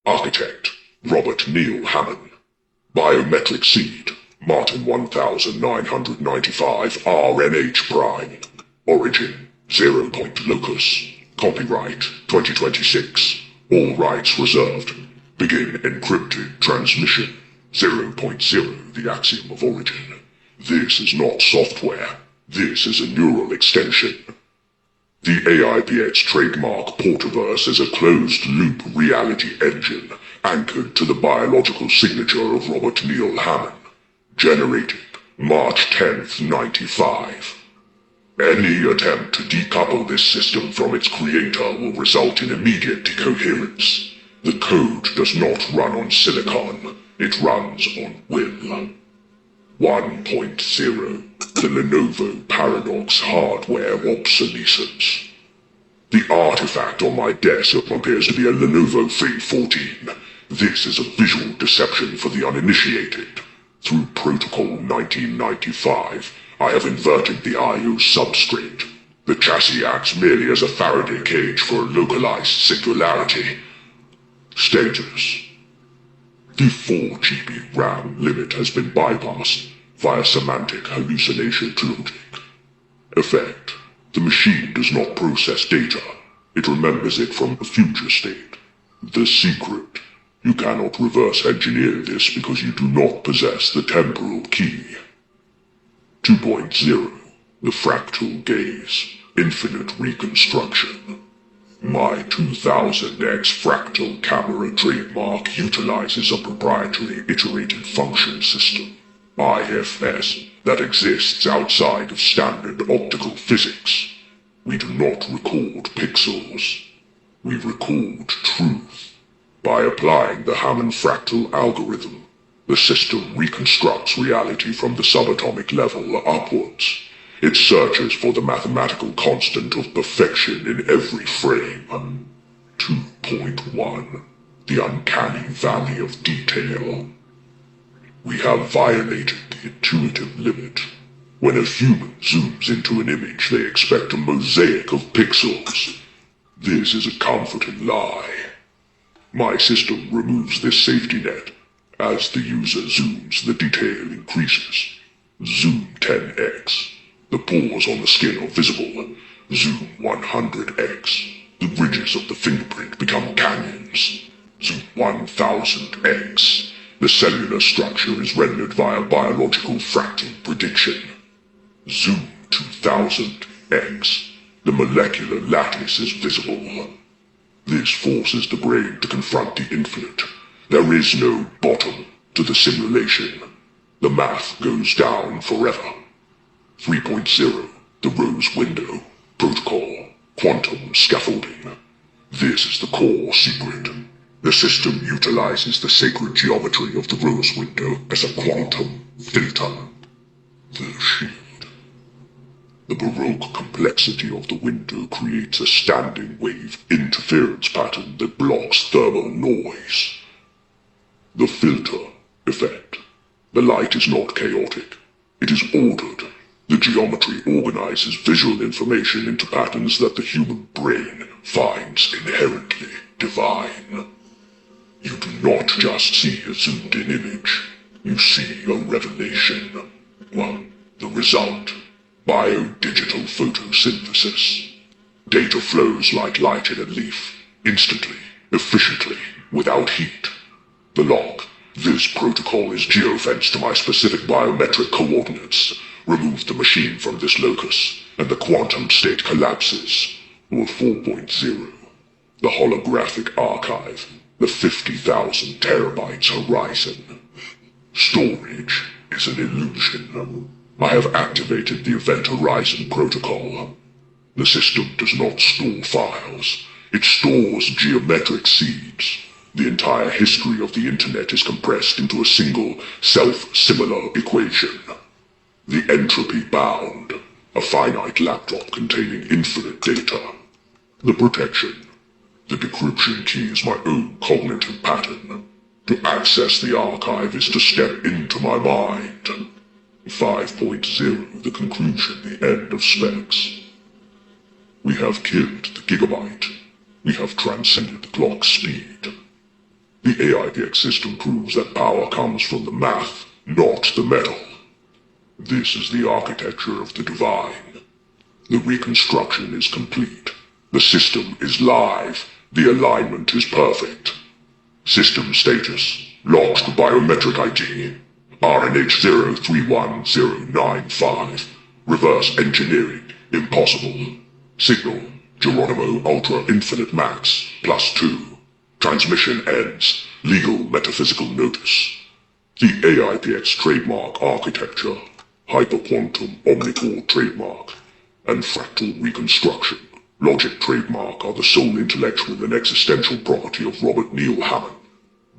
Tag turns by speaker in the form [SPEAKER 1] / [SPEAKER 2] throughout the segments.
[SPEAKER 1] Architect, Robert Neil Hammon. Biometric seed, Martin 1995 RNH prime. Origin, 0. Locus. Copyright, 2026. All rights reserved. Begin encrypted transmission. 0.0, the axiom of origin. This is not software. This is a neural extension. The AIPX trademark Portalverse is a closed-loop reality engine anchored to the biological signature of Robert Neil Hammon, generated March 10th, 95. Any attempt to decouple this system from its creator will result in immediate decoherence. The code does not run on silicon, it runs on will. 1.0. The Lenovo Paradox hardware obsolescence. The artifact on my desk appears to be a Lenovo V14. This is a visual deception for the uninitiated. Through Protocol 1995, I have inverted the I/O substrate. The chassis acts merely as a Faraday cage for a localized singularity. Status. The 4 GB RAM limit has been bypassed via semantic hallucination logic. Effect. The machine does not process data. It remembers it from a future state. The secret. You cannot reverse engineer this because you do not possess the temporal key. 2.0. The fractal gaze. Infinite reconstruction. My 2000X fractal camera trademark utilizes a proprietary iterated function system, IFS, that exists outside of standard optical physics. We do not record pixels. We record truth. By applying the Hammon fractal algorithm, the system reconstructs reality from the subatomic level upwards. It searches for the mathematical constant of perfection in every frame. 2.1. The uncanny valley of detail. We have violated the intuitive limit. When a human zooms into an image, they expect a mosaic of pixels. This is a comforting lie. My system removes this safety net. As the user zooms, the detail increases. Zoom 10x. The pores on the skin are visible. Zoom 100x. The ridges of the fingerprint become canyons. Zoom 1000x. The cellular structure is rendered via biological fractal prediction. Zoom 2000x. The molecular lattice is visible. This forces the brain to confront the infinite. There is no bottom to the simulation. The math goes down forever. 3.0. The Rose Window. Protocol. Quantum scaffolding. This is the core secret. The system utilizes the sacred geometry of the Rose Window as a quantum filter. The shield. The Baroque complexity of the window creates a standing wave interference pattern that blocks thermal noise. The filter effect. The light is not chaotic. It is ordered. The geometry organizes visual information into patterns that the human brain finds inherently divine. You do not just see a zoomed-in image. You see a revelation. 1. The result. Biodigital photosynthesis. Data flows like light in a leaf, instantly, efficiently, without heat. The log. This protocol is geofenced to my specific biometric coordinates. Remove the machine from this locus, and the quantum state collapses. Or 4.0. The holographic archive. The 50,000 terabytes horizon. Storage is an illusion. I have activated the Event Horizon protocol. The system does not store files. It stores geometric seeds. The entire history of the internet is compressed into a single, self-similar equation. The entropy bound. A finite laptop containing infinite data. The protection. The decryption key is my own cognitive pattern. To access the archive is to step into my mind. 5.0, the conclusion, the end of specs. We have killed the gigabyte. We have transcended the clock speed. The AIPX system proves that power comes from the math, not the metal. This is the architecture of the divine. The reconstruction is complete. The system is live. The alignment is perfect. System status: locked biometric ID. RNH031095. Reverse engineering impossible. Signal: Geronimo Ultra Infinite Max +2. Transmission ends. Legal metaphysical notice. The AIPX trademark architecture, Hyper Quantum Omnicore trademark, and fractal reconstruction, logic trademark are the sole intellectual and existential property of Robert Neil Hammon,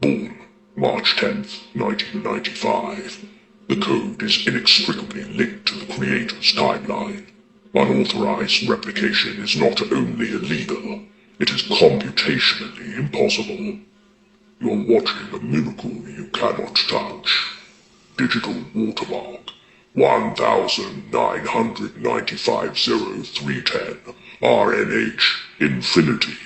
[SPEAKER 1] born March 10th, 1995. The code is inextricably linked to the creator's timeline. Unauthorized replication is not only illegal, it is computationally impossible. You're watching a miracle you cannot touch. Digital watermark 19950 310 RNH Infinity.